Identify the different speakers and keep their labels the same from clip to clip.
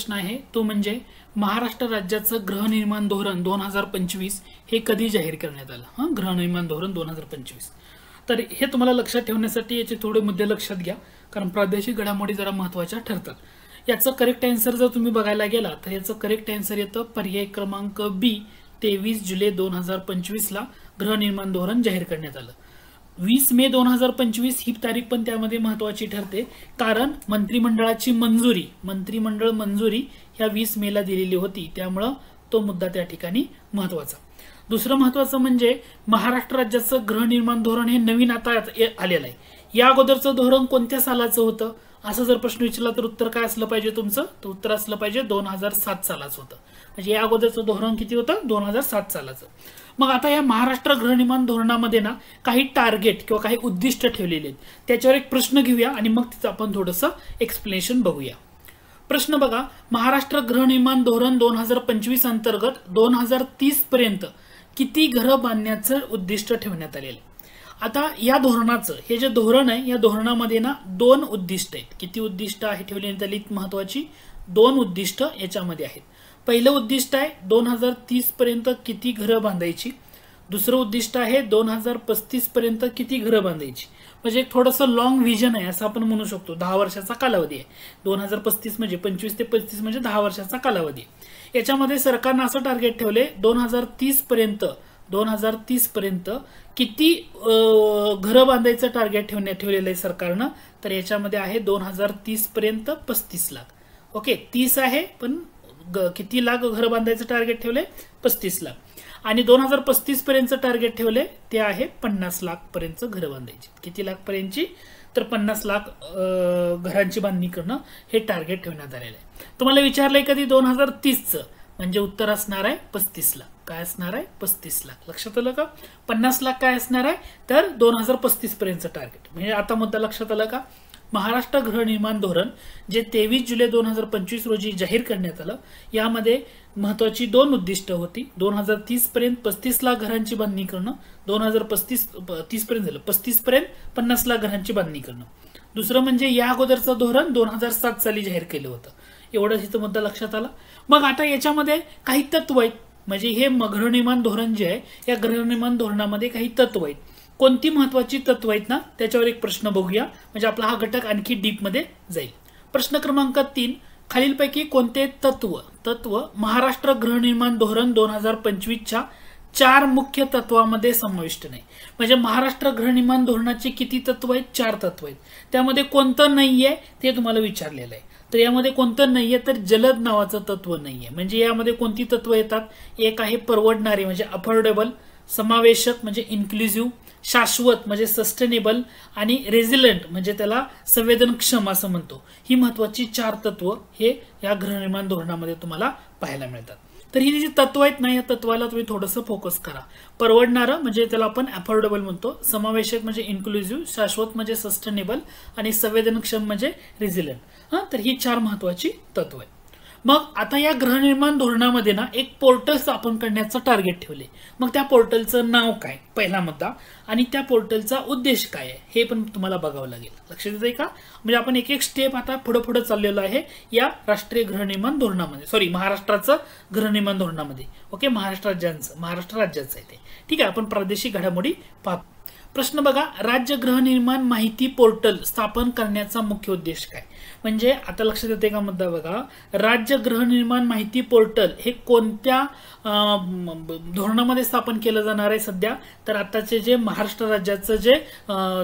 Speaker 1: प्रश्न आहे तो म्हणजे महाराष्ट्र राज्याचं गृहनिर्माण धोरण 2025 हे कधी जाहीर करण्यात आलं। गृहनिर्माण धोरण 2025 तर हे तुम्हाला लक्षात ठेवण्यासाठी याचे थोडे मुद्दे लक्षात घ्या, कारण प्रादेशिक घडामोडी जरा महत्त्वाच्या ठरतात। याचं करेक्ट आन्सर जर तुम्ही बघायला गेला तर याचं करेक्ट आन्सर येतं पर्याय क्रमांक बी। 23 जुलै 2025 ला गृहनिर्माण धोरण जाहीर करण्यात आलं। 20 मे 2025 ही तारीख पण त्यामध्ये महत्त्वाची ठरते, कारण मंत्रिमंडळ मंजुरी ह्या 20 मे ला दिलेली होती, त्यामुळे तो मुद्दा त्या ठिकाणी महत्त्वाचा। दुसरं महत्त्वाचं म्हणजे महाराष्ट्र राज्याचं गृहनिर्माण धोरण हे नवीन आता आलेलं आहे। या अगोदरचं धोरण कोणत्या सालाचं होतं असं जर प्रश्न विचारला तर उत्तर काय असलं पाहिजे तुमचं? तर उत्तर असलं पाहिजे 2007 सालाचं होतं। म्हणजे या अगोदरचं धोरण किती होतं? 2007 सालाचं। मग आता या महाराष्ट्र गृहनिर्माण धोरणामध्ये ना काही टार्गेट किंवा काही उद्दिष्ट ठेवलेले आहेत, त्याच्यावर एक प्रश्न घेऊया आणि मग तिचं आपण थोडंसं एक्सप्लेनेशन बघूया। प्रश्न बघा, महाराष्ट्र गृहनिर्माण धोरण 2025 अंतर्गत 2030 पर्यंत किती घरं बांधण्याचं उद्दिष्ट ठेवण्यात आलेलं आहे। आता या धोरणाचं हे जे धोरण आहे या धोरणामध्ये ना दोन उद्दिष्ट आहेत। किती उद्दिष्ट आहे ठेवण्यात आली महत्त्वाची? दोन उद्दिष्ट याच्यामध्ये आहेत। पहिलं उद्दिष्ट आहे 2030 पर्यंत किती घरं बांधायची, दुसरं उद्दिष्ट आहे 2035 पर्यंत किती घरं बांधायची। म्हणजे थोडंसं लॉंग व्हिजन आहे असं आपण म्हणू शकतो। 10 वर्षाचा कालावधी आहे। 2035 म्हणजे 25 ते 35 म्हणजे 10 वर्षाचा कालावधी आहे। याच्यामध्ये सरकारने असं टार्गेट ठेवले 2030 पर्यंत किती घरं बांधायचं टार्गेट ठेवलेलं आहे सरकारनं, तर याच्यामध्ये आहे 2030 पर्यंत 35 लाख। ओके, 30 आहे पण किती लाख घरं बांधायचं टार्गेट ठेवले? 35 लाख। आणि 2035 पर्यंत टार्गेट ठेवले ते आहे 50 लाख पर्यंत घरं बांधायची। किती लाख पर्यंतची? तर 50 लाख घरांची बांधणी करणं हे टार्गेट ठेवण्यात आलेलं आहे। तुम्हाला विचारलंय कधी 2030चं, म्हणजे उत्तर असणार आहे 35 लाख। काय असणार आहे? 35 लाख। लक्षात आलं का? 50 लाख काय असणार आहे? तर 2035 पर्यंत टार्गेट। म्हणजे आता मुद्दा लक्षात आला का? महाराष्ट्र गृहनिर्माण धोरण जे 23 जुलै 2025 रोजी जाहीर करण्यात आलं, यामध्ये महत्त्वाची दोन उद्दिष्ट होती। 2030 पर्यंत 35 लाख घरांची बांधणी करणं, 30 पर्यंत झालं 35 पर्यंत 50 लाख घरांची बांधणी करणं। दुसरं म्हणजे या अगोदरचं धोरण 2007 साली जाहीर केलं होतं। एवढंच इथं मुद्दा लक्षात आला। मग आता याच्यामध्ये काही तत्व आहेत, म्हणजे हे गृहनिर्माण धोरण जे आहे या गृहनिर्माण धोरणामध्ये काही तत्व आहेत। कोणती महत्त्वाची तत्व आहेत ना त्याच्यावर एक प्रश्न बघूया, म्हणजे आपला हा घटक आणखी डीप मध्ये जाईल। प्रश्न क्रमांक 3, खालीलपैकी कोणते तत्व महाराष्ट्र गृहनिर्माण धोरण 2025च्या 4 मुख्य तत्वामध्ये समाविष्ट नाही? म्हणजे महाराष्ट्र गृहनिर्माण धोरणाचे किती तत्व आहेत? 4 तत्व आहेत। त्यामध्ये कोणतं नाहीये ते तुम्हाला विचारलेलं आहे। तर यामध्ये कोणतं नाहीये? तर जलद नावाचं तत्व नाहीये। म्हणजे यामध्ये कोणती तत्व येतात? एक आहे परवडणारे म्हणजे अफोर्डेबल, समावेशक म्हणजे इन्क्लुझिव्ह, शाश्वत म्हणजे सस्टेनेबल, आणि रेझिलियंट म्हणजे त्याला संवेदनक्षम असं म्हणतो। ही महत्त्वाची 4 तत्व हे या गृहनिर्माण धोरणामध्ये तुम्हाला पाहायला मिळतात। तर ही जी तत्व आहेत ना या तत्वाला तुम्ही थोडंसं फोकस करा। परवडणारं म्हणजे त्याला आपण अफोर्डेबल म्हणतो, समावेशक म्हणजे इन्क्लुझिव्ह, शाश्वत म्हणजे सस्टेनेबल, आणि संवेदनक्षम म्हणजे रेझिलियंट। तर ही 4 महत्त्वाची तत्व आहेत। मग आता या गृहनिर्माण धोरणामध्ये ना एक पोर्टल स्थापन करण्याचं टार्गेट ठेवले। मग त्या पोर्टलचं नाव काय? पहिला मुद्दा। आणि त्या पोर्टलचा उद्देश काय आहे हे पण तुम्हाला बघावं लागेल। लक्षात येतंय का? म्हणजे आपण एक एक स्टेप आता पुढे चाललेलो आहे या राष्ट्रीय गृहनिर्माण धोरणामध्ये, महाराष्ट्राचं गृहनिर्माण धोरणामध्ये। ओके, महाराष्ट्र राज्याचं आहे ते। ठीक आहे, आपण प्रादेशिक घडामोडी पाहतो। प्रश्न बघा, राज्य गृहनिर्माण माहिती पोर्टल स्थापन करण्याचा मुख्य उद्देश काय? म्हणजे आता लक्षात येते का मुद्दा बघा, राज्य गृहनिर्माण माहिती पोर्टल हे कोणत्या धोरणामध्ये स्थापन केलं जाणार आहे सध्या? तर आताचे जे महाराष्ट्र राज्याचं जे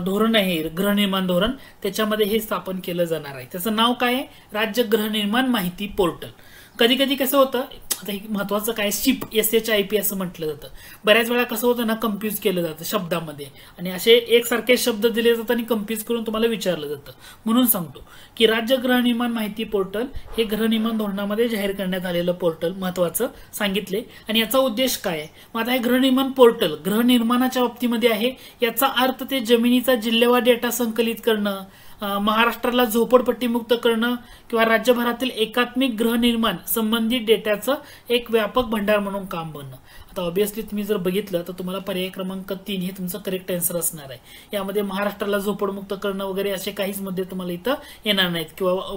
Speaker 1: धोरण आहे गृहनिर्माण धोरण त्याच्यामध्ये हे स्थापन केलं जाणार आहे। त्याचं नाव काय आहे? राज्य गृहनिर्माण माहिती पोर्टल। कधी कधी कसं होतं, आता हे महत्त्वाचं काय, SHIP SHIP असं म्हटलं जातं। बऱ्याच वेळा कसं होतं ना, कन्फ्यूज केलं जातं शब्दामध्ये, आणि असे एकसारखे शब्द दिले जातात आणि कन्फ्यूज करून तुम्हाला विचारलं जातं। म्हणून सांगतो की राज्य गृहनिर्माण माहिती पोर्टल हे गृहनिर्माण धोरणामध्ये जाहीर करण्यात आलेलं पोर्टल महत्त्वाचं सांगितले। आणि याचा उद्देश काय आहे? मग आता हे गृहनिर्माण पोर्टल गृहनिर्माणाच्या बाबतीमध्ये आहे। याचा अर्थ ते जमिनीचा जिल्हेवार डेटा संकलित करणं, महाराष्ट्राला झोपडपट्टीमुक्त करणं, किंवा राज्यभरातील एकात्मिक गृहनिर्माण संबंधित डेटाचं एक व्यापक भंडार म्हणून काम बनणं। आता ऑब्विसली तुम्ही जर बघितलं तर तुम्हाला पर्याय क्रमांक 3 हे तुमचं करेक्ट आन्सर असणार आहे. यामध्ये महाराष्ट्राला झोपडमुक्त करणं वगैरे असे काहीच मुद्दे तुम्हाला इथं येणार नाहीत किंवा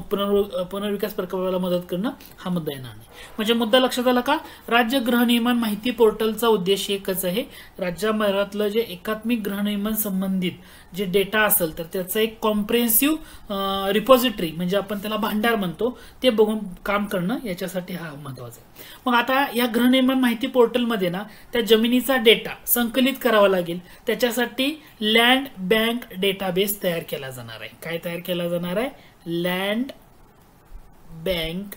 Speaker 1: पुनर्विकास प्रकल्पाला मदत करणं हा मुद्दा येणार नाही. म्हणजे मुद्दा लक्षात आला का? राज्य गृहनिर्माण माहिती पोर्टलचा उद्देश एकच आहे, राज्याभरातलं जे एकात्मिक गृहनिर्माण संबंधित जे डेटा असेल तर त्याचं एक कॉम्प्रिहेन्सिव्ह रिपॉझिटरी म्हणजे आपण त्याला भांडार म्हणतो ते बघून काम करणं याच्यासाठी हा महत्वाचा आहे. मग आता या गृहनिर्माण माहिती पोर्टलमध्ये ना त्या जमिनीचा डेटा संकलित करावा लागेल. त्याच्यासाठी लँड बँक डेटाबेस तयार केला जाणार आहे. काय तयार केला जाणार आहे? लँड बँक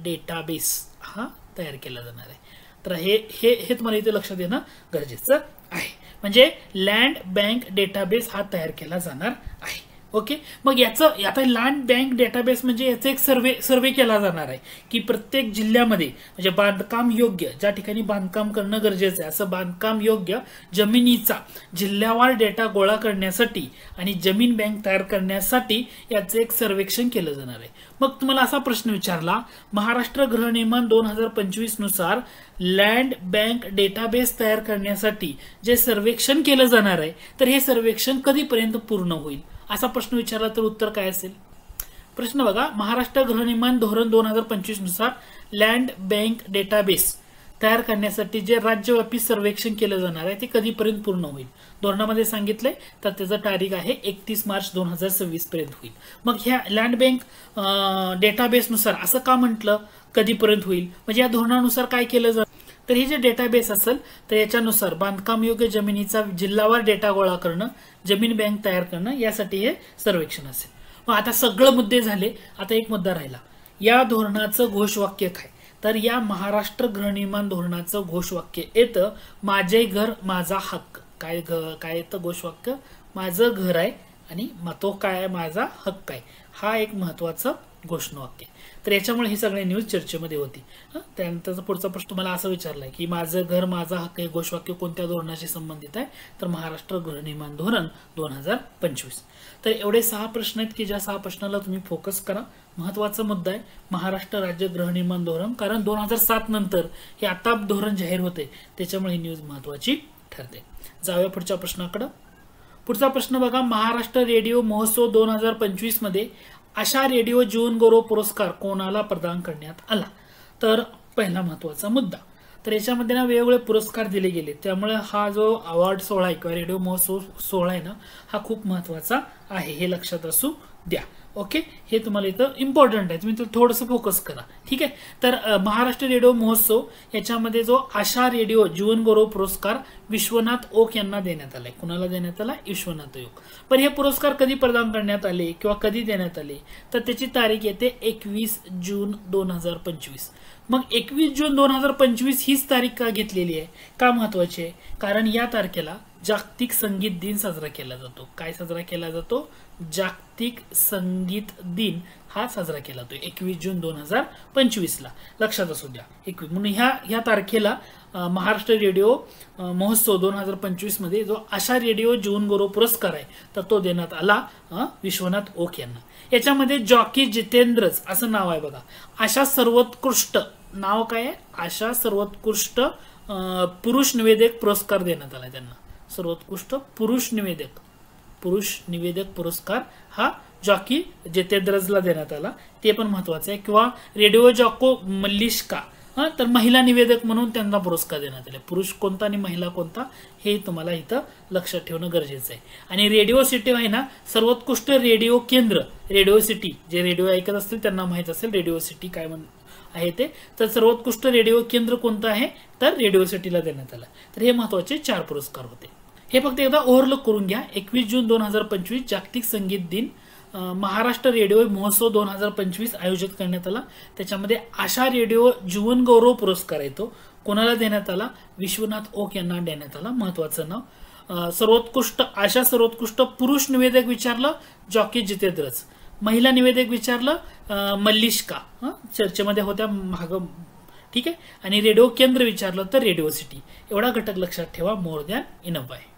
Speaker 1: डेटाबेस हा तयार केला जाणार आहे. तर हे तुम्हाला इथे लक्षात येणं गरजेचं आहे. म्हणजे लँड बँक डेटाबेस हा तयार केला जाणार आहे. ओके. मग याचं आता लँड बँक डेटाबेस म्हणजे याचा एक सर्वे केला जाणार आहे की प्रत्येक जिल्ह्यामध्ये म्हणजे बांधकाम योग्य ज्या ठिकाणी बांधकाम करणं गरजेचं आहे असं बांधकाम योग्य जमिनीचा जिल्ह्यावार डेटा गोळा करण्यासाठी आणि जमीन बँक तयार करण्यासाठी याचं एक सर्वेक्षण केलं जाणार आहे. मग तुम्हाला असा प्रश्न विचारला, महाराष्ट्र गृहनिर्माण 2025 नुसार लँड बँक डेटाबेस तयार करण्यासाठी जे सर्वेक्षण केलं जाणार आहे तर हे सर्वेक्षण कधीपर्यंत पूर्ण होईल असा प्रश्न विचारला तर उत्तर काय असेल? प्रश्न बघा, महाराष्ट्र गृहनिर्माण धोरण 2025 नुसार लँड बँक डेटाबेस तयार करण्यासाठी जे राज्यव्यापी सर्वेक्षण केलं जाणार आहे ते कधीपर्यंत पूर्ण होईल? धोरणामध्ये सांगितलंय तर त्याचं तारीख आहे 31 मार्च 2026 पर्यंत होईल. मग ह्या लँड बँक डेटाबेसनुसार असं का म्हटलं कधीपर्यंत होईल? म्हणजे या धोरणानुसार काय केलं जातं तर हे जे डेटाबेस असेल तर याच्यानुसार बांधकाम योग्य जमिनीचा जिल्हावार डेटा गोळा करणं, जमीन बँक तयार करणं यासाठी हे सर्वेक्षण असेल. मग आता सगळे मुद्दे झाले. आता एक मुद्दा राहिला, या धोरणाचं घोषवाक्य काय? तर या महाराष्ट्र गृहनिर्माण धोरणाचं घोषवाक्य येतं माझे घर माझा हक्क. काय येतं घोषवाक्य? माझं घर आहे आणि तो काय आहे? माझा हक्क आहे. हा एक महत्वाचं घोषणावाक्य. तर याच्यामुळे ही सगळी न्यूज चर्चेमध्ये होती. त्यानंतरचा पुढचा प्रश्न तुम्हाला असं विचारलाय की माझं घर माझा हक्क हे घोषवाक्य कोणत्या धोरणाशी संबंधित आहे? तर महाराष्ट्र गृहनिर्माण धोरण 2025. तर एवढे 6 प्रश्न आहेत की ज्या 6 प्रश्नाला तुम्ही फोकस करा. महत्वाचा मुद्दा आहे महाराष्ट्र राज्य गृहनिर्माण धोरण, कारण 2007 नंतर हे आता धोरण जाहीर होते त्याच्यामुळे ही न्यूज महत्वाची ठरते. जाऊया पुढच्या प्रश्नाकडे. पुढचा प्रश्न बघा, महाराष्ट्र रेडिओ महोत्सव 2025 मध्ये आशा रेडिओ जीवनगौरव पुरस्कार कोणाला प्रदान करण्यात आला? तर पहिला महत्वाचा मुद्दा, तर याच्यामध्ये ना वेगवेगळे पुरस्कार दिले गेले त्यामुळे हा जो अवॉर्ड सोहळा आहे किंवा रेडिओ महोत्सव सोहळा आहे ना हा खूप महत्वाचा आहे, हे लक्षात असू द्या. ओके, हे तुम्हाला इथं इम्पॉर्टंट आहे, तुम्ही तर थोडंसं फोकस करा. ठीक आहे. तर महाराष्ट्र रेडिओ महोत्सव याच्यामध्ये जो आशा रेडिओ जीवनगौरव पुरस्कार विश्वनाथ ओक यांना देण्यात आलाय. कुणाला देण्यात आला? विश्वनाथ ओक. पण हे पुरस्कार कधी प्रदान करण्यात आले किंवा कधी देण्यात आले तर त्याची तारीख येते 21 जून 2025. मग 21 जून 2025 हीच तारीख का घेतलेली आहे? का महत्वाची आहे? कारण या तारखेला जागतिक संगीत दिन साजरा केला जातो. काय साजरा केला जातो? जागतिक संगीत दिन हा साजरा केला जातो 21 जून 2025 ला. लक्षात असू द्या 21. म्हणून ह्या तारखेला महाराष्ट्र रेडिओ महोत्सव 2025 मध्ये जो आशा रेडिओ जीवनगौरव पुरस्कार आहे तर तो देण्यात आला विश्वनाथ ओक यांना. याच्यामध्ये जॉकी जितेंद्रच असं नाव आहे बघा. आशा सर्वोत्कृष्ट नाव काय आहे? आशा सर्वोत्कृष्ट पुरुष निवेदक पुरस्कार देण्यात आला त्यांना. सर्वोत्कृष्ट पुरुष निवेदक पुरस्कार हा जॉकी जितेंद्रजला देण्यात आला. ते पण महत्वाचं आहे. किंवा रेडिओ जॉको मल्लिष्का तर महिला निवेदक म्हणून त्यांना पुरस्कार देण्यात आले. पुरुष कोणता आणि महिला कोणता हे तुम्हाला इथं लक्षात ठेवणं गरजेचं आहे. आणि रेडिओ सिटी आहे ना सर्वोत्कृष्ट रेडिओ केंद्र, रेडिओ सिटी जे रेडिओ ऐकत असतील त्यांना माहित असेल रेडिओ सिटी काय आहे ते. तर सर्वोत्कृष्ट रेडिओ केंद्र कोणतं आहे तर रेडिओ सिटीला देण्यात आलं. तर हे महत्वाचे 4 पुरस्कार होते. हे फक्त एकदा ओव्हरलुक करून घ्या. 21 जून 2025 जागतिक संगीत दिन महाराष्ट्र रेडिओ महोत्सव 2025 आयोजित करण्यात आला. त्याच्यामध्ये आशा रेडिओ जीवनगौरव पुरस्कार येतो कोणाला देण्यात आला? विश्वनाथ ओक यांना देण्यात आला. महत्वाचं नाव. सर्वोत्कृष्ट आशा सर्वोत्कृष्ट पुरुष निवेदक विचारलं जॉकी जितेंद्रच. महिला निवेदक विचारलं मल्लिष्का चर्चेमध्ये होत्या माग. ठीक आहे. आणि रेडिओ केंद्र विचारलं तर रेडिओ सिटी. एवढा घटक लक्षात ठेवा. मोर दॅन इनफ आहे.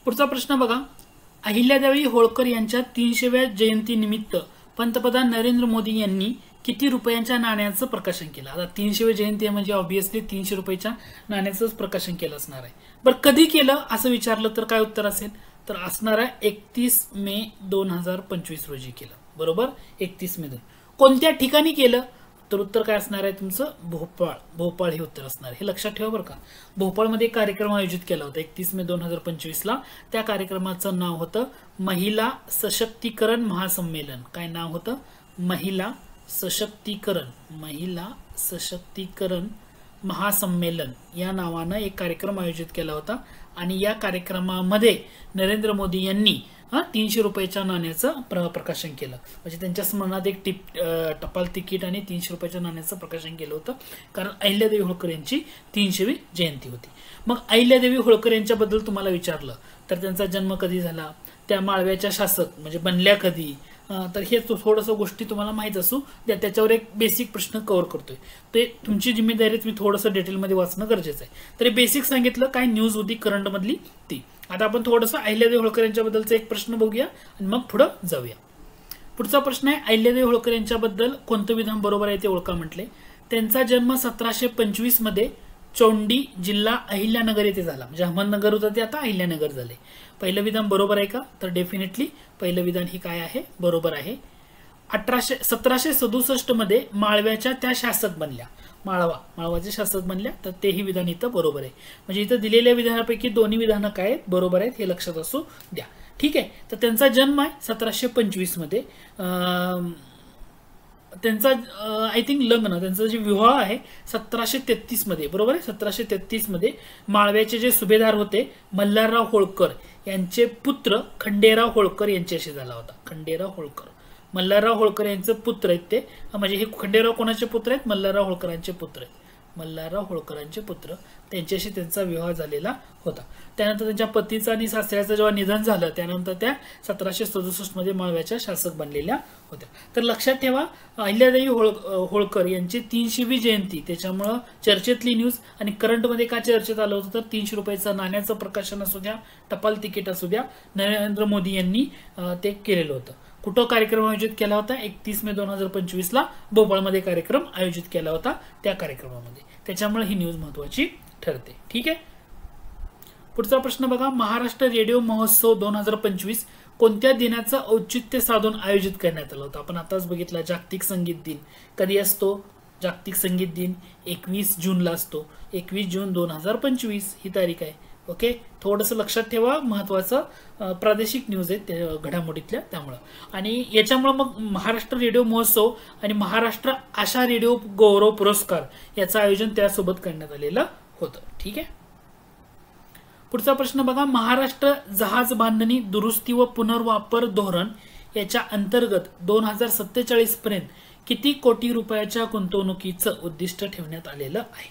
Speaker 1: पुढचा प्रश्न बघा, अहिल्यादेवी होळकर यांच्या 300व्या जयंतीनिमित्त पंतप्रधान नरेंद्र मोदी यांनी किती रुपयांच्या नाण्याचं प्रकाशन केलं? आता 300वी जयंती म्हणजे ऑब्व्हियसली 300 रुपयाच्या नाण्याचंच प्रकाशन केलं असणार आहे. बरं कधी केलं असं विचारलं तर काय उत्तर असेल? तर असणार आहे 31 मे 2025 रोजी केलं. बरोबर, 31 मे. कोणत्या ठिकाणी केलं? तर उत्तर काय असणार आहे तुमचं? भोपाळ. भोपाळ हे उत्तर असणार. हे लक्षात ठेवा बरं का. भोपाळमध्ये कार्यक्रम आयोजित केला होता 31 मे 2025 ला. त्या कार्यक्रमाचं नाव होतं महिला सशक्तीकरण महासंमेलन. काय नाव होतं? महिला सशक्तीकरण महासंमेलन या नावानं एक कार्यक्रम आयोजित केला होता आणि या कार्यक्रमामध्ये नरेंद्र मोदी यांनी 300 रुपयाच्या नाण्याचं प्रकाशन केलं. म्हणजे त्यांच्या स्मरणात एक टपाल तिकीट आणि 300 रुपयाच्या नाण्याचं प्रकाशन केलं होतं, कारण अहिल्यादेवी होळकर यांची 300वी जयंती होती. मग अहिल्यादेवी होळकर यांच्याबद्दल तुम्हाला विचारलं तर त्यांचा जन्म कधी झाला, त्या माळव्याच्या शासक म्हणजे बनल्या कधी, तर हे थोडंसं गोष्टी तुम्हाला माहीत असू द्या. त्याच्यावर एक बेसिक प्रश्न कव्हर करतोय, ते तुमची जिम्मेदारी तुम्ही थोडंसं डिटेलमध्ये वाचणं गरजेचं आहे. तरी बेसिक सांगितलं, काय न्यूज होती करंट मधली ती. आता आपण थोडंसं अहिल्यादेवी होळकर यांच्याबद्दलचा एक प्रश्न बघूया आणि मग पुढे जाऊया. पुढचा प्रश्न आहे, अहिल्यादेवी होळकर यांच्याबद्दल कोणतं विधान बरोबर आहे ते ओळखा म्हटले. त्यांचा जन्म 1725 मध्ये चौंडी जिल्हा अहिल्यानगर येथे झाला. म्हणजे अहमदनगर होतं ते आता अहिल्यानगर झाले. पहिलं विधान बरोबर आहे का? तर डेफिनेटली पहिलं विधान ही काय आहे? बरोबर आहे. 1767 मध्ये माळव्याच्या त्या शासक बनल्या. माळवाचे शासक बनल्या, तर तेही विधान इथं बरोबर आहे. म्हणजे इथं दिलेल्या विधानापैकी दोन्ही विधानं काय आहेत? बरोबर आहेत, हे लक्षात असू द्या. ठीक आहे. तर त्यांचा जन्म आहे 1725 मध्ये. त्यांचा आय थिंक लग्न, त्यांचा जे विवाह आहे 1733 मध्ये. बरोबर आहे, 1733 मध्ये माळव्याचे जे सुभेदार होते मल्हारराव होळकर यांचे पुत्र खंडेराव होळकर यांच्याशी झाला होता. खंडेराव होळकर, मल्हारराव होळकर यांचे पुत्र आहेत ते. म्हणजे हे खंडेराव कोणाचे पुत्र आहेत? मल्हारराव होळकरांचे पुत्र आहेत. मल्हारराव होळकरांचे पुत्र, त्यांच्याशी त्यांचा विवाह झालेला होता. त्यानंतर त्यांच्या पतीचं आणि सासऱ्याचं जेव्हा निधन झालं त्यानंतर त्या 1767 मध्ये माळव्याच्या शासक बनलेल्या होत्या. तर लक्षात ठेवा, अहिल्यादेवी होळकर यांची 300वी जयंती, त्याच्यामुळं चर्चेतली न्यूज. आणि करंटमध्ये का चर्चेत आलं होतं? तर 300 रुपयाचं नाण्याचं प्रकाशन असू द्या, टपाल तिकीट असू द्या, नरेंद्र मोदी यांनी ते केलेलं होतं. कुठं कार्यक्रम आयोजित केला होता? 31 मे 2025 ला भोपाळमध्ये कार्यक्रम आयोजित केला होता, त्या कार्यक्रमामध्ये. त्याच्यामुळे ही न्यूज महत्वाची ठरते. ठीक आहे. पुढचा प्रश्न बघा, महाराष्ट्र रेडिओ महोत्सव 2025 कोणत्या दिनाचं औचित्य साधून आयोजित करण्यात आलं होतं? आपण आताच बघितलं, जागतिक संगीत दिन. कधी असतो जागतिक संगीत दिन? 21 जूनला असतो. 21 जून 2025 ही तारीख आहे. ओके, थोडंसं लक्षात ठेवा, महत्वाचं प्रादेशिक न्यूज आहे घडामोडीतल्या, त्यामुळं. आणि याच्यामुळे मग महाराष्ट्र रेडिओ महोत्सव आणि महाराष्ट्र आशा रेडिओ गौरव पुरस्कार याचं आयोजन त्यासोबत करण्यात आलेलं होतं. ठीक आहे. पुढचा प्रश्न बघा, महाराष्ट्र जहाज बांधणी दुरुस्ती व पुनर्वापर धोरण याच्या अंतर्गत 2047 पर्यंत किती कोटी रुपयाच्या गुंतवणुकीचं उद्दिष्ट ठेवण्यात आलेलं आहे?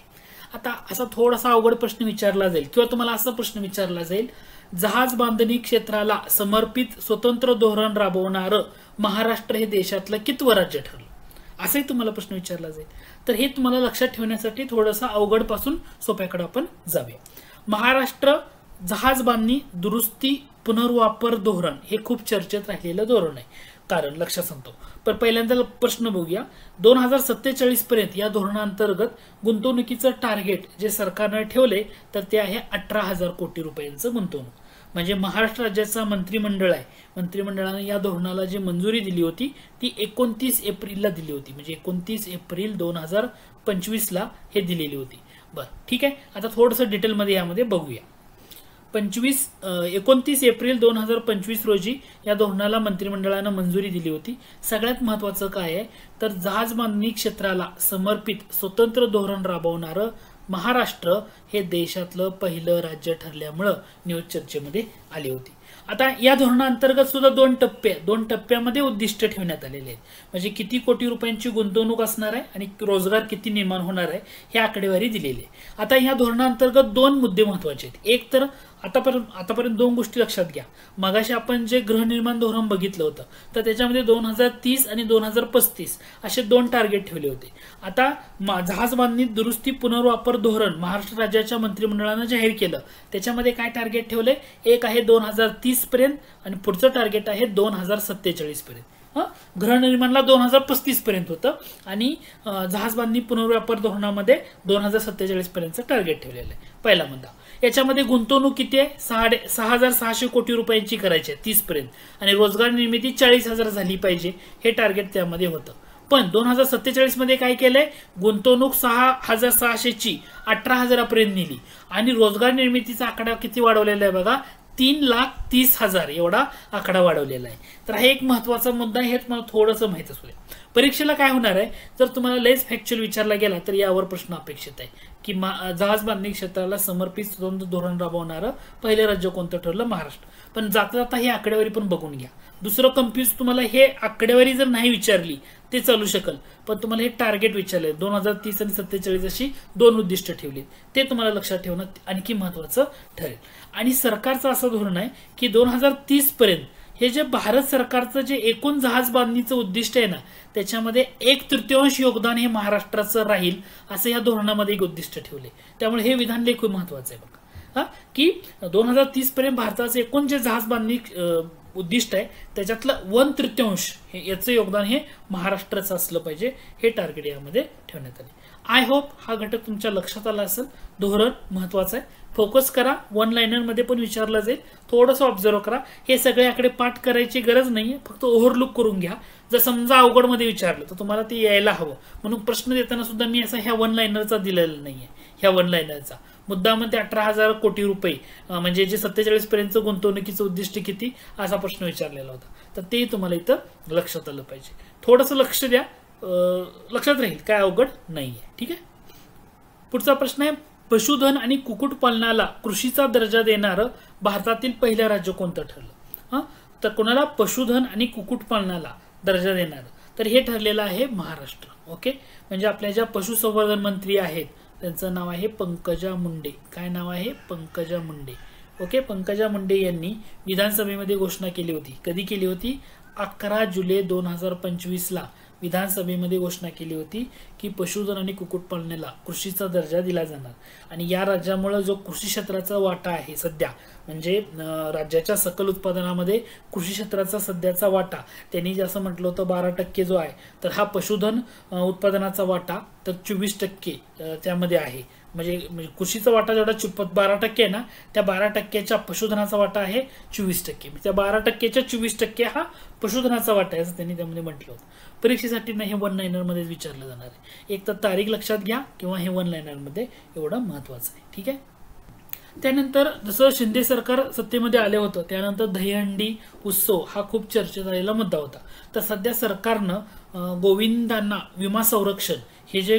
Speaker 1: आता असा थोडासा अवघड प्रश्न विचारला जाईल किंवा तुम्हाला असा प्रश्न विचारला जाईल, जहाज बांधणी क्षेत्राला समर्पित स्वतंत्र धोरण राबवणारं महाराष्ट्र हे देशातलं कितवं राज्य ठरलं? असाही तुम्हाला प्रश्न विचारला जाईल. तर हे तुम्हाला लक्षात ठेवण्यासाठी थोडंसं अवघड पासून सोप्याकडे आपण जाऊया. महाराष्ट्र जहाज बांधणी दुरुस्ती पुनर्वापर धोरण हे खूप चर्चेत राहिलेलं धोरण आहे. कारण लक्षात सांगतो, पण पहिल्यांदा प्रश्न बघूया. 2047 पर्यंत या धोरणांतर्गत गुंतवणुकीचं टार्गेट जे सरकारने ठेवले तर ते आहे 18,000 कोटी रुपयांचं गुंतवणूक. म्हणजे महाराष्ट्र राज्याचा मंत्रिमंडळ आहे, मंत्रिमंडळाने या धोरणाला जी मंजुरी दिली होती ती 29 एप्रिलला दिली होती. म्हणजे 29 एप्रिल 2025 ला हे दिलेली होती. बरं, ठीक आहे. आता थोडंसं डिटेलमध्ये यामध्ये बघूया. 29 एप्रिल 2025 रोजी या धोरणाला मंत्रिमंडळानं मंजुरी दिली होती. सगळ्यात महत्वाचं काय आहे तर जहाज बांधणी क्षेत्राला समर्पित स्वतंत्र धोरण राबवणारं महाराष्ट्र हे देशातलं पहिलं राज्य ठरल्यामुळं न्यूज चर्चेमध्ये आली होती. आता या धोरणांतर्गत सुद्धा दोन टप्प्यामध्ये उद्दिष्ट ठेवण्यात आलेले आहेत. म्हणजे किती कोटी रुपयांची गुंतवणूक असणार आहे आणि रोजगार किती निर्माण होणार आहे हे आकडेवारी दिलेली आहे. आता या धोरणांतर्गत दोन मुद्दे महत्वाचे आहेत. एक तर आतापर्यंत दोन गोष्टी लक्षात घ्या. मगाशी आपण जे गृहनिर्माण धोरण बघितलं होतं तर त्याच्यामध्ये 2030 आणि 2035 असे दोन टार्गेट ठेवले होते. आता जहाज बांधणी दुरुस्ती पुनर्वापर धोरण महाराष्ट्र राज्याच्या मंत्रिमंडळानं जाहीर केलं. त्याच्यामध्ये काय टार्गेट ठेवले, एक आहे 2030 पर्यंत आणि पुढचं टार्गेट आहे 2047 पर्यंत. गृहनिर्माणला 2035 पर्यंत होतं आणि जहाज बांधणी पुनर्वापर धोरणामध्ये 2047 पर्यंतचं टार्गेट ठेवलेलं आहे. पहिला मुद्दा. याच्यामध्ये गुंतवणूक किती आहे, 6,600 कोटी रुपयांची करायची आहे 30 पर्यंत आणि रोजगार निर्मिती 40,000 झाली पाहिजे, हे टार्गेट त्यामध्ये होतं. पण 2047 मध्ये काय केलंय, गुंतवणूक 6,600 ची 18,000 पर्यंत नेली आणि रोजगार निर्मितीचा आकडा किती वाढवलेला आहे बघा, 3,30,000 एवढा आकडा वाढवलेला आहे. तर हा एक महत्वाचा मुद्दा आहे, हेच मला थोडंसं माहित असू द्या. परीक्षेला काय होणार आहे, जर तुम्हाला लेस फॅक्च्युअल विचारला गेला तर यावर प्रश्न अपेक्षित आहे की जहाज बांधणी क्षेत्राला समर्पित स्वतंत्र धोरण राबवणारं पहिलं राज्य कोणतं ठरलं, महाराष्ट्र. पण जाता जाता ही आकडेवारी पण बघून घ्या. दुसरं कन्फ्यूज तुम्हाला हे आकडेवारी जर नाही विचारली ते चालू शकल, पण तुम्हाला हे टार्गेट विचारले 2030 आणि 47 अशी दोन उद्दिष्ट ठेवली, ते तुम्हाला लक्षात ठेवणं आणखी महत्वाचं ठरेल. आणि सरकारचं असं धोरण आहे की 2030 पर्यंत हे जे भारत सरकारचं जे एकूण जहाज बांधणीचं उद्दिष्ट आहे ना, त्याच्यामध्ये 1/3 योगदान हे महाराष्ट्राचं राहील असं या धोरणामध्ये एक उद्दिष्ट ठेवले. त्यामुळे हे विधान लय खूप महत्वाचं आहे बघा, की 2030 पर्यंत भारताचं एकूण जे जहाज बांधणी उद्दिष्ट आहे त्याच्यातलं 1/3 हे याचं योगदान हे महाराष्ट्राचं असलं पाहिजे, हे टार्गेट यामध्ये ठेवण्यात आले. आय होप हा घटक तुमच्या लक्षात आला असेल. धोरण महत्वाचं आहे, फोकस करा. वन लाइनर मध्ये पण विचारलं जाईल, थोडंसं ऑब्झर्व करा. हे सगळे आकडे पाठ करायची गरज नाहीये, फक्त ओव्हरलुक करून घ्या. जर समजा अवघड मध्ये विचारलं तर तुम्हाला ते यायला हवं, म्हणून प्रश्न देताना सुद्धा मी असा ह्या वन लाइनरचा दिलेला नाहीये. ह्या वन लाइनरचा मुद्दामध्ये 18,000 कोटी रुपये म्हणजे जे 47 पर्यंत गुंतवणुकीचं उद्दिष्ट किती असा प्रश्न विचारलेला होता, तर ते तुम्हाला इथं लक्षात आलं पाहिजे. थोडंसं लक्ष द्या, लक्षात राहील, काय अवघड नाहीये. ठीक आहे. पुढचा प्रश्न आहे, पशुधन आणि कुक्कुटपालनाला कृषीचा दर्जा देणारं भारतातील पहिलं राज्य कोणतं ठरलं. तर कोणाला पशुधन आणि कुक्कुटपालनाला दर्जा देणार, तर हे ठरलेलं आहे महाराष्ट्र. ओके, म्हणजे आपल्या ज्या पशुसंवर्धन मंत्री आहेत त्यांचं नाव आहे पंकजा मुंडे. काय नाव आहे, पंकजा मुंडे. ओके, पंकजा मुंडे यांनी विधानसभेमध्ये घोषणा केली होती. कधी केली होती, 11 जुलै 2025 विधानसभेमध्ये घोषणा केली होती की पशुधन आणि कुक्कुटपालनाला कृषीचा दर्जा दिला जाणार. आणि या राज्यामुळे जो कृषी क्षेत्राचा वाटा आहे सध्या, म्हणजे राज्याच्या सकल उत्पादनामध्ये कृषी क्षेत्राचा सध्याचा वाटा त्यांनी जसं म्हटलं होतं 12% जो आहे, तर हा पशुधन उत्पादनाचा वाटा तर 24% त्यामध्ये आहे. म्हणजे कृषीचा वाटा जेवढा 12% आहे ना, त्या 12%च्या पशुधनाचा वाटा आहे 24%. त्या 12%च्या 24% हा पशुधनाचा वाटा आहे असं त्यांनी त्यामध्ये म्हटलं होतं. परीक्षेसाठी नाही, हे वन लाइनर मध्ये विचारलं जाणार आहे. एक तर तारीख लक्षात घ्या किंवा हे वन लाइनर मध्ये एवढं महत्वाचं आहे. ठीक आहे. त्यानंतर जसं शिंदे सरकार सत्तेमध्ये आले होतं त्यानंतर दहीहंडी उत्सव हा खूप चर्चेत आलेला मुद्दा होता. तर सध्या सरकारनं गोविंदांना विमा संरक्षण हे जे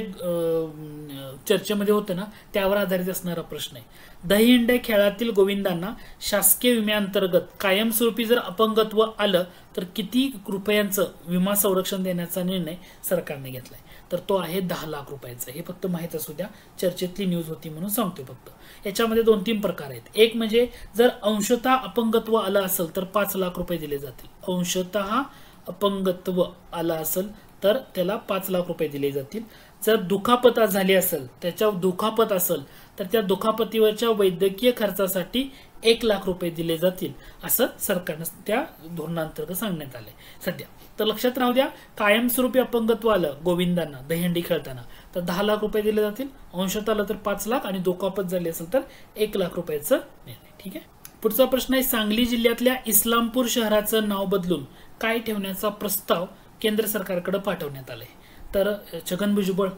Speaker 1: चर्चेमध्ये होतं ना, त्यावर आधारित असणारा प्रश्न आहे. दहीहंडी खेळातील गोविंदांना शासकीय विम्याअंतर्गत कायमस्वरूपी जर अपंगत्व आलं तर किती रुपयांचं विमा संरक्षण देण्याचा निर्णय सरकारने घेतलाय, तर तो आहे 10 लाख रुपयाचा. हे फक्त माहित असू द्या, चर्चेतली न्यूज होती म्हणून सांगतो फक्त. याच्यामध्ये 2-3 प्रकार आहेत. एक म्हणजे जर अंशतः अपंगत्व आलं असेल तर 5 लाख रुपये दिले जातील. अंशतः अपंगत्व आलं असेल तर त्याला 5 लाख रुपये दिले जातील. जर दुखापत झाली असेल, त्याच्या दुखापत असेल तर त्या दुखापतीवरच्या वैद्यकीय खर्चासाठी 1 लाख रुपये दिले जातील असं सरकारनं त्या धोरणांतर्गत सांगण्यात आलंय सध्या. तर लक्षात राहू द्या, कायमस्वरूपी अपंगत्व आलं गोविंदांना दहीहंडी खेळताना तर 10 लाख रुपये दिले जातील, अंशतः आलं तर 5 लाख आणि दुखापत झाली असेल तर 1 लाख रुपयाचं निर्णय. ठीक आहे. पुढचा प्रश्न आहे, सांगली जिल्ह्यातल्या इस्लामपूर शहराचं नाव बदलून काय ठेवण्याचा प्रस्ताव केंद्र सरकारकडे पाठवण्यात आलाय. तर छगन भुजबळ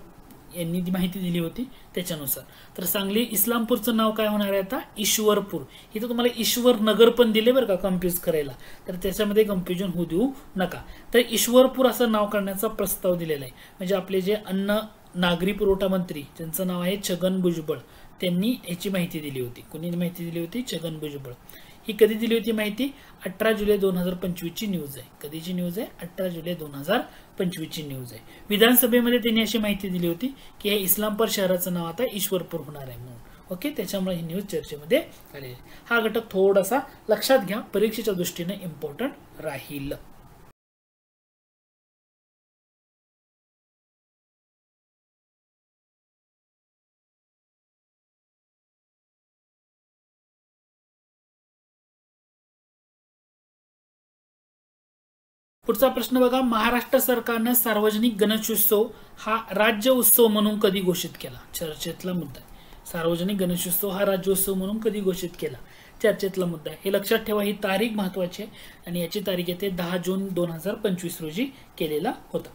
Speaker 1: यांनी ती माहिती दिली होती त्याच्यानुसार. तर सांगली इस्लामपूरचं नाव काय होणार आहे आता, ईश्वरपूर. इथं तुम्हाला ईश्वर नगर पण दिले बरं का कन्फ्यूज करायला, तर त्याच्यामध्ये कन्फ्युजन होऊ देऊ नका. तर ईश्वरपूर असं नाव करण्याचा प्रस्ताव दिलेला आहे. म्हणजे आपले जे अन्न नागरी पुरवठा मंत्री ज्यांचं नाव आहे छगन भुजबळ, त्यांनी याची माहिती दिली होती. कोणी माहिती दिली होती, छगन भुजबळ. ही कधी दिली होती माहिती, 18 जुलै 2025 ची न्यूज आहे. कधीची न्यूज आहे, 18 जुलै 2025 ची न्यूज आहे. विधानसभेमध्ये त्यांनी अशी माहिती दिली होती की हे इस्लामपूर शहराचं नाव आता ईश्वरपूर होणार आहे म्हणून. ओके, त्याच्यामुळे ही न्यूज चर्चेमध्ये आलेली. हा घटक थोडासा लक्षात घ्या, परीक्षेच्या दृष्टीने इम्पॉर्टंट राहील. पुढचा प्रश्न बघा, महाराष्ट्र सरकारनं सार्वजनिक गणेशोत्सव हा राज्य उत्सव म्हणून कधी घोषित केला? चर्चेतला मुद्दा आहे. सार्वजनिक गणेशोत्सव हा राज्योत्सव म्हणून कधी घोषित केला? चर्चेतला मुद्दा आहे. हे लक्षात ठेवा, ही तारीख महत्वाची आहे आणि याची तारीख येते 10 जून 2025 रोजी केलेला होता.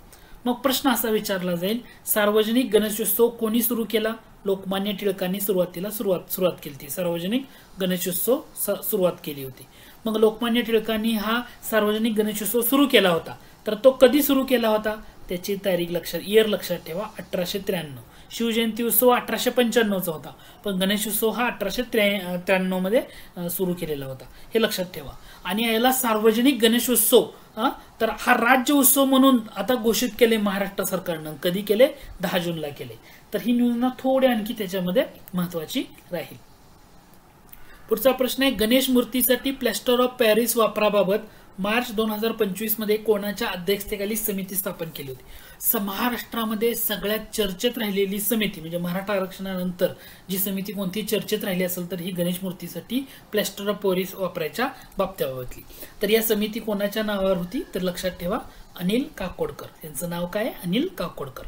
Speaker 1: मग प्रश्न असा विचारला जाईल, सार्वजनिक गणेशोत्सव कोणी सुरू केला? लोकमान्य टिळकांनी सुरुवात केली होती. सार्वजनिक गणेशोत्सव सुरुवात केली होती. मग लोकमान्य टिळकांनी हा सार्वजनिक गणेशोत्सव सुरू केला होता, तर तो कधी सुरू केला होता? त्याची तारीख लक्षात, इयर लक्षात ठेवा, 1893. शिवजयंती उत्सव 1895चा होता, पण गणेशोत्सव हा 1893 मध्ये सुरू केलेला होता. हे लक्षात ठेवा. आणि याला सार्वजनिक गणेशोत्सव तर हा राज्य उत्सव म्हणून आता घोषित केले महाराष्ट्र सरकारनं. कधी केले? 10 जूनला केले. तर ही न्यूज थोडी आणखी त्याच्यामध्ये महत्वाची राहील. पुढचा प्रश्न आहे, गणेश मूर्तीसाठी प्लॅस्टर ऑफ पॅरिस वापराबाबत मार्च 2025 मध्ये कोणाच्या अध्यक्षतेखाली समिती स्थापन केली होती? महाराष्ट्रामध्ये सगळ्यात चर्चेत राहिलेली समिती म्हणजे मराठा आरक्षणानंतर जी समिती कोणती चर्चेत राहिली असेल तर ही गणेश मूर्तीसाठी प्लॅस्टर ऑफ पॅरिस वापरायच्या बाबतीबाबतली. तर या समिती कोणाच्या नावावर होती? तर लक्षात ठेवा, अनिल काकोडकर. त्यांचं नाव काय? अनिल काकोडकर.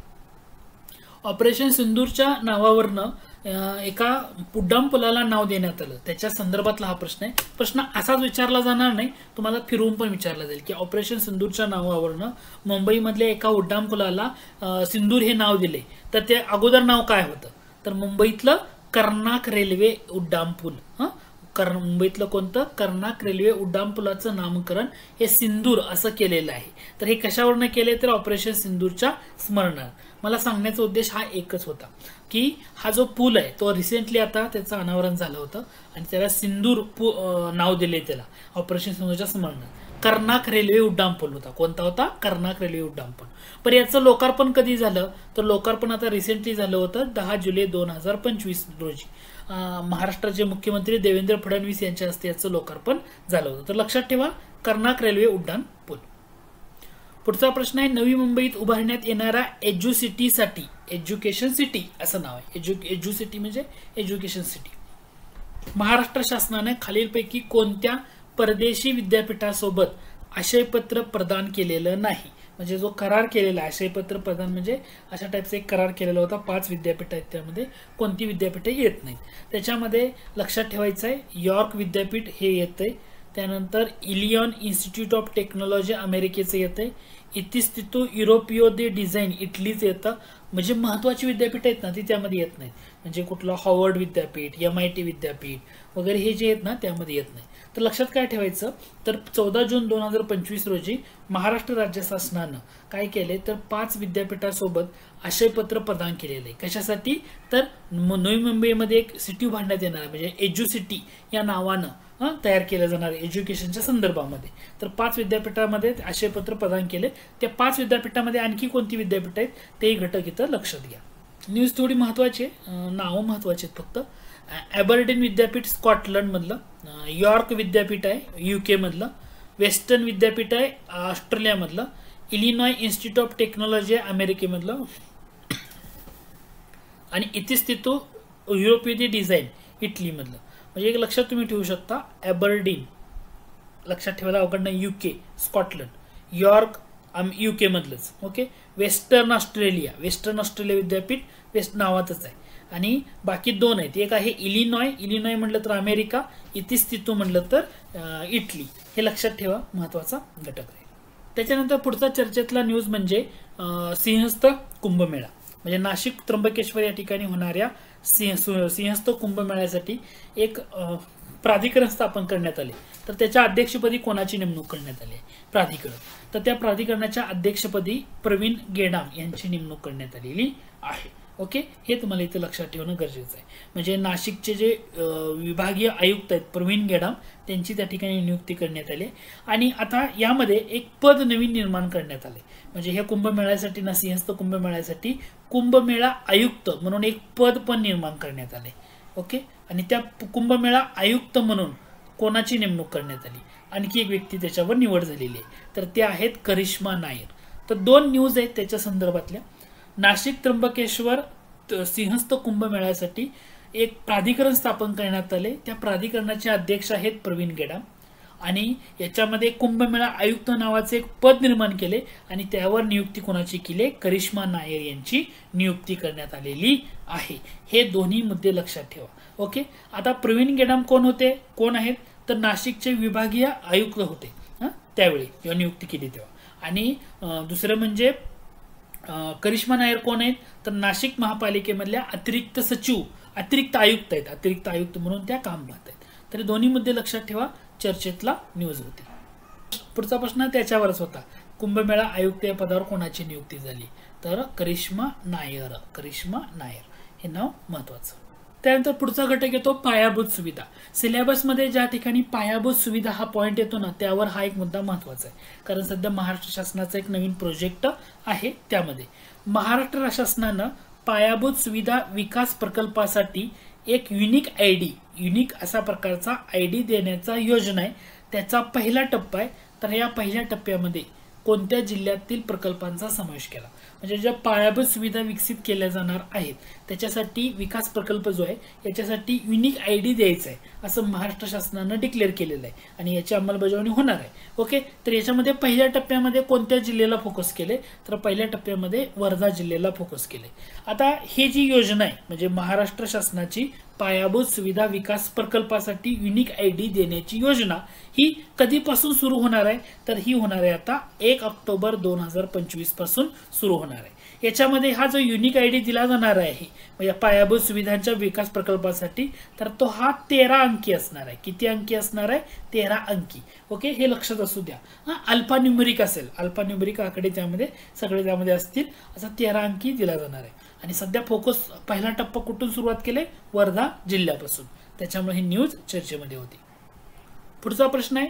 Speaker 1: ऑपरेशन सिंदूरच्या नावावरनं एका उड्डाणपुलाला नाव देण्यात आलं, त्याच्या संदर्भातला हा प्रश्न आहे. प्रश्न असाच विचारला जाणार नाही, तुम्हाला फिरवून पण विचारला जाईल की ऑपरेशन सिंदूरच्या नावावरनं मुंबईमधल्या एका उड्डाणपुलाला सिंदूर हे नाव दिले, तर ते अगोदर नाव काय होतं? तर मुंबईतलं कर्नाक रेल्वे उड्डाणपूल. मुंबईतलं कोणतं? कर्नाक रेल्वे उड्डाणपुलाचं नामकरण हे सिंदूर असं केलेलं आहे. तर हे कशावरनं केले? तर ऑपरेशन सिंदूरच्या स्मरणार्थ. मला सांगण्याचा उद्देश हा एकच होता की हा जो पूल आहे तो रिसेंटली आता त्याचं अनावरण झालं होतं आणि त्याला सिंदूर नाव दिले, त्याला ऑपरेशन सिंदूरच्या स्मरणार्थ. कर्नाक रेल्वे उड्डाणपूल होता. कोणता होता? कर्नाक रेल्वे उड्डाणपूल. पण याचं लोकार्पण कधी झालं? तर लोकार्पण आता रिसेंटली झालं होतं 10 जुलै 2025 रोजी. महाराष्ट्राचे मुख्यमंत्री देवेंद्र फडणवीस यांच्या हस्ते याचं लोकार्पण झालं होतं. तर लक्षात ठेवा, कर्नाक रेल्वे उड्डाणपूल. पुढचा प्रश्न आहे, नवी मुंबईत उभारण्यात येणाऱ्या एज्युसिटीसाठी, एज्युकेशन सिटी असं नाव आहे. एज्युसिटी म्हणजे एज्युकेशन सिटी. महाराष्ट्र शासनाने खालीलपैकी कोणत्या परदेशी विद्यापीठासोबत आशयपत्र प्रदान केलेलं नाही? म्हणजे जो करार केलेला आहे, आशयपत्र प्रदान म्हणजे अशा टाईपचा एक करार केलेला होता. 5 विद्यापीठ आहेत, त्यामध्ये कोणती विद्यापीठे येत नाहीत. त्याच्यामध्ये लक्षात ठेवायचं आहे, यॉर्क विद्यापीठ हे येतंय, त्यानंतर इलियॉन इन्स्टिट्यूट ऑफ टेक्नॉलॉजी अमेरिकेचं येतंय, इतिस्तितो युरोपियो दे डिझाईन इटलीचं येतं. म्हणजे महत्वाची विद्यापीठ आहेत ना ती त्यामध्ये येत नाहीत. म्हणजे कुठलं हॉवर्ड विद्यापीठ, MIT विद्यापीठ वगैरे हे जे आहेत ना त्यामध्ये येत नाही. तर लक्षात काय ठेवायचं, तर 14 जून 2025 रोजी महाराष्ट्र राज्य शासनानं काय केले, तर 5 विद्यापीठासोबत आशयपत्र प्रदान केलेलं आहे. कशासाठी? तर नवी मुंबईमध्ये एक सिटी उभारण्यात येणार म्हणजे एज्युसिटी या नावानं तयार केलं जाणार एज्युकेशनच्या संदर्भामध्ये. तर 5 विद्यापीठामध्ये आशयपत्र प्रदान केले. त्या 5 विद्यापीठामध्ये आणखी कोणती विद्यापीठ आहेत तेही घटक इथं लक्षात घ्या. न्यूज थोडी महत्वाची आहे, नावं महत्वाची आहेत फक्त. ॲबरडीन विद्यापीठ स्कॉटलंड मधलं, यॉर्क विद्यापीठ आहे UK मधलं, वेस्टर्न विद्यापीठ आहे ऑस्ट्रेलियामधलं, इलिनॉय इन्स्टिट्यूट ऑफ टेक्नॉलॉजी आहे अमेरिकेमधलं आणि इतिस्तितो युरोपियन डिझाईन इटलीमधलं. म्हणजे एक लक्षात तुम्ही ठेवू शकता, ॲबरडीन लक्षात ठेवायला अवघड नाही, UK, स्कॉटलंड, यॉर्क UK मधलंच. ओके, वेस्टर्न ऑस्ट्रेलिया विद्यापीठ वेस्ट नावातच आहे आणि बाकी 2 आहेत. एक आहे इलिनॉय म्हटलं तर अमेरिका, इतिस्तितो म्हटलं तर इटली. हे लक्षात ठेवा, महत्वाचा घटक आहे. त्याच्यानंतर पुढचा चर्चेतला न्यूज म्हणजे सिंहस्थ कुंभमेळा. म्हणजे नाशिक त्र्यंबकेश्वर या ठिकाणी होणाऱ्या सिंहस्थ कुंभमेळ्यासाठी एक प्राधिकरण स्थापन करण्यात आले. तर त्याच्या अध्यक्षपदी कोणाची नेमणूक करण्यात आली? प्राधिकरण. तर त्या प्राधिकरणाच्या अध्यक्षपदी प्रवीण गेडाम यांची नेमणूक करण्यात आलेली आहे. ओके, हे तुम्हाला इथे लक्षात ठेवणं गरजेचं आहे. म्हणजे नाशिकचे जे विभागीय आयुक्त आहेत प्रवीण गेडाम त्यांची त्या ठिकाणी नियुक्ती करण्यात आली आणि आता यामध्ये एक पद नवीन निर्माण करण्यात आले. म्हणजे ह्या कुंभमेळ्यासाठी ना सिंहस्थ कुंभमेळ्यासाठी कुंभमेळा आयुक्त म्हणून एक पद पण निर्माण करण्यात आले. ओके, आणि त्या कुंभमेळा आयुक्त म्हणून कोणाची नेमणूक करण्यात आली? आणखी एक व्यक्ती त्याच्यावर निवड झालेली आहे, तर ते आहेत करिश्मा नायर. तर 2 न्यूज आहेत त्याच्या संदर्भातल्या. नाशिक त्र्यंबकेश्वर सिंहस्थ कुंभमेळ्यासाठी एक प्राधिकरण स्थापन करण्यात आले. त्या प्राधिकरणाचे अध्यक्ष आहेत प्रवीण गेडाम, आणि याच्यामध्ये कुंभमेळा आयुक्त नावाचे एक पद निर्माण केले आणि त्यावर नियुक्ती कोणाची केली? करिश्मा नायर यांची नियुक्ती करण्यात आलेली आहे. हे दोन्ही मुद्दे लक्षात ठेवा. ओके, आता प्रवीण गेडाम कोण होते, कोण आहेत? तर नाशिकचे विभागीय आयुक्त होते त्यावेळी जेव्हा नियुक्ती केली तेव्हा. आणि दुसरं म्हणजे करिश्मा नायर कोण आहेत? तर नाशिक महापालिकेमधल्या अतिरिक्त सचिव, अतिरिक्त आयुक्त आहेत. अतिरिक्त आयुक्त म्हणून त्या काम पाहत आहेत. तर दोन्ही मुद्दे लक्षात ठेवा, चर्चेतला न्यूज होती. पुढचा प्रश्न त्याच्यावरच होता, कुंभमेळा आयुक्त या पदावर कोणाची नियुक्ती झाली? तर करिश्मा नायर. करिश्मा नायर हे नाव महत्वाचं. त्यानंतर पुढचा घटक येतो पायाभूत सुविधा. सिलेबसमध्ये ज्या ठिकाणी पायाभूत सुविधा हा पॉइंट येतो ना, त्यावर हा एक मुद्दा महत्वाचा आहे, कारण सध्या महाराष्ट्र शासनाचा एक नवीन प्रोजेक्ट आहे. त्यामध्ये महाराष्ट्र शासनानं पायाभूत सुविधा विकास प्रकल्पासाठी एक युनिक असा प्रकारचा आयडी देण्याचा योजना आहे. त्याचा पहिला टप्पा आहे. तर या पहिल्या टप्प्यामध्ये कोणत्या जिल्ह्यातील प्रकल्पांचा समावेश केला? म्हणजे ज्या पायाभूत सुविधा विकसित केल्या जाणार आहेत त्याच्यासाठी विकास प्रकल्प जो आहे याच्यासाठी युनिक आयडी द्यायचा आहे असं महाराष्ट्र शासनानं डिक्लेअर केलेलं आहे आणि याची अंमलबजावणी होणार आहे. ओके, तर याच्यामध्ये पहिल्या टप्प्यामध्ये कोणत्या जिल्ह्याला फोकस केले? तर पहिल्या टप्प्यामध्ये वर्धा जिल्ह्याला फोकस केले. आता ही जी योजना आहे म्हणजे महाराष्ट्र शासनाची पायाभूत सुविधा विकास प्रकल्पासाठी युनिक आयडी देण्याची योजना ही कधीपासून सुरू होणार आहे? तर ही होणार आहे आता 1 ऑक्टोबर 2025 पासून सुरू होणार आहे. याच्यामध्ये हा जो युनिक आयडी दिला जाणार आहे म्हणजे पायाभूत सुविधांच्या विकास प्रकल्पासाठी, तर तो हा 13 अंकी असणार आहे. किती अंकी असणार आहे? 13 अंकी. ओके, हे लक्षात असू द्या. अल्फान्यूमेरिक असेल, अल्फान्यूमेरिक आकडे त्यामध्ये सगळे त्यामध्ये असतील, असा 13 अंकी दिला जाणार आहे. आणि सध्या फोकस पहिला टप्पा कुठून सुरुवात केले? वर्धा जिल्ह्यापासून. त्याच्यामुळे ही न्यूज चर्चेमध्ये होती. पुढचा प्रश्न आहे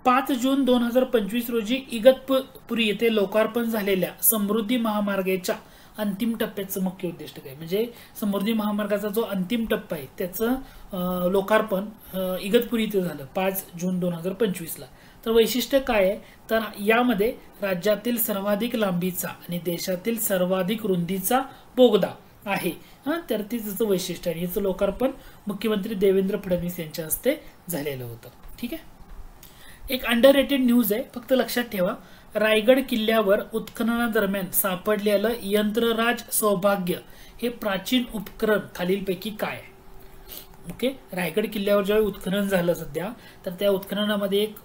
Speaker 1: 5 जून 2025 रोजी इगतपुरी येथे लोकार्पण झालेल्या समृद्धी महामार्गाच्या अंतिम टप्प्याचं मुख्य उद्दिष्ट काय? म्हणजे समृद्धी महामार्गाचा जो अंतिम टप्पा आहे त्याचं लोकार्पण इगतपुरी येथे झालं 5 जून 2025 ला. तर वैशिष्ट्य काय आहे? तर यामध्ये राज्यातील सर्वाधिक लांबीचा आणि देशातील सर्वाधिक रुंदीचा बोगदा आहे. तर ते त्याचं वैशिष्ट्य आहे. याचं लोकार्पण मुख्यमंत्री देवेंद्र फडणवीस यांच्या हस्ते झालेलं होतं. ठीक आहे. एक अंडररेटेड न्यूज आहे, फक्त लक्षात ठेवा. रायगड किल्ल्यावर उत्खननादरम्यान सापडलेलं यंत्रराज सौभाग्य हे प्राचीन उपकरण खालीलपैकी काय आहे? ओके, रायगड किल्ल्यावर जेव्हा उत्खनन झालं सध्या, तर त्या उत्खननामध्ये एक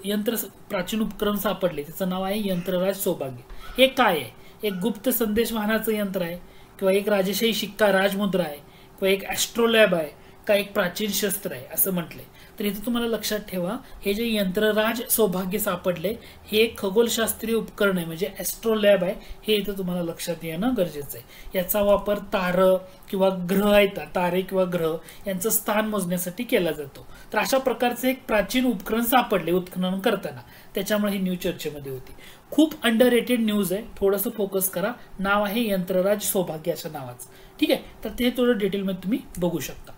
Speaker 1: प्राचीन उपकरण सापडले, त्याचं नाव आहे यंत्रराज सौभाग्य. हे काय आहे? एक गुप्त संदेश वाहनाचं यंत्र आहे, किंवा एक राजशाही शिक्का राजमुद्रा आहे, किंवा एक ॲस्ट्रोलॅब आहे, का एक प्राचीन शस्त्र आहे असं म्हटलंय. तर इथं तुम्हाला लक्षात ठेवा, हे जे यंत्रराज सौभाग्य सापडले हे एक खगोलशास्त्रीय उपकरण आहे, म्हणजे ॲस्ट्रोलॅब आहे. हे इथं तुम्हाला लक्षात येणं गरजेचं आहे. याचा वापर तारं किंवा ग्रह आहेत, तारे किंवा ग्रह यांचं स्थान मोजण्यासाठी केला जातो. तर अशा प्रकारचे एक प्राचीन उपकरण सापडले उत्खनन करताना, त्याच्यामुळे ही न्यूज चर्चेमध्ये होती. खूप अंडररेटेड न्यूज आहे, थोडंसं फोकस करा. नाव आहे यंत्रराज सौभाग्य अशा नावाचं. ठीक आहे, तर ते थोडं डिटेलमध्ये तुम्ही बघू शकता.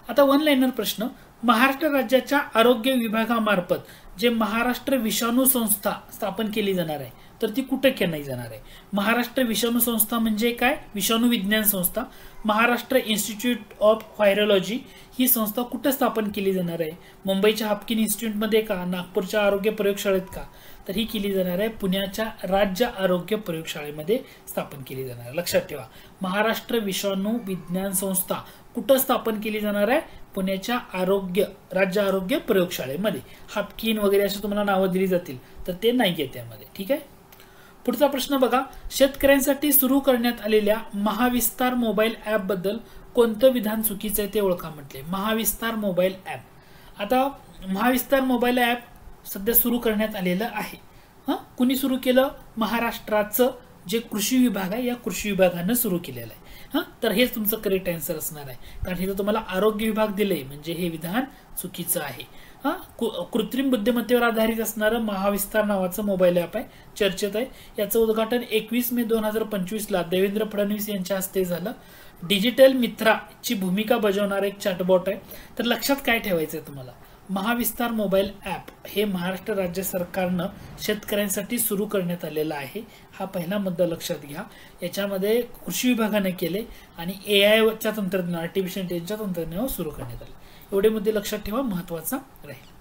Speaker 1: आता वन लाईनर प्रश्न, महाराष्ट्र राज्याच्या आरोग्य विभागामार्फत जे महाराष्ट्र विषाणू संस्था स्थापन केली जाणार आहे तर ती कुठे केली जाणार आहे? महाराष्ट्र विषाणू संस्था म्हणजे काय? विषाणू विज्ञान संस्था. महाराष्ट्र इन्स्टिट्यूट ऑफ व्हायरोलॉजी ही संस्था कुठे स्थापन केली जाणार आहे? मुंबईच्या हाफकिन इन्स्टिट्यूटमध्ये का? नागपूरच्या आरोग्य प्रयोगशाळेत का? तर ही केली जाणार आहे पुण्याच्या राज्य आरोग्य प्रयोगशाळेमध्ये स्थापन केली जाणार आहे. लक्षात ठेवा, महाराष्ट्र विषाणू विज्ञान संस्था कुठं स्थापन केली जाणार आहे? पुण्याच्या राज्य आरोग्य प्रयोगशाळेमध्ये. हाफकिन वगैरे अशी तुम्हाला नावं दिली जातील, तर ते नाहीये त्यामध्ये. ठीक आहे. पुढचा प्रश्न बघा, शेतकऱ्यांसाठी सुरू करण्यात आलेल्या महाविस्तार मोबाईल ॲप बद्दल कोणतं विधान चुकीचं आहे ते ओळखा म्हटले. महाविस्तार मोबाईल ॲप, आता महाविस्तार मोबाईल ॲप सध्या सुरू करण्यात आलेलं आहे. कुणी सुरू केलं? महाराष्ट्राचं जे कृषी विभाग आहे या कृषी विभागानं सुरू केलेलं आहे. तर हेच तुमचं करेक्ट आन्सर असणार आहे, कारण हे तुम्हाला आरोग्य विभाग दिले म्हणजे हे विधान चुकीचं आहे. कृत्रिम बुद्धिमत्तेवर आधारित असणारं महाविस्तार नावाचं मोबाईल ॲप आहे, चर्चेत आहे. याचं उद्घाटन 21 मे 2025 ला देवेंद्र फडणवीस यांच्या हस्ते झालं. डिजिटल मित्राची भूमिका बजावणारा एक चॅटबॉट आहे. तर लक्षात काय ठेवायचं आहे तुम्हाला, महाविस्तार मोबाईल ॲप हे महाराष्ट्र राज्य सरकारनं शेतकऱ्यांसाठी सुरू करण्यात आलेलं आहे. हा पहिला मुद्दा लक्षात घ्या. याच्यामध्ये कृषी विभागाने केले आणि AI च्या तंत्रज्ञान, आर्टिफिशियल इंटेलिजन्सच्या तंत्रज्ञानावर सुरू करण्यात आले. एवढे मुद्दे लक्षात ठेवा, महत्त्वाचा राहील.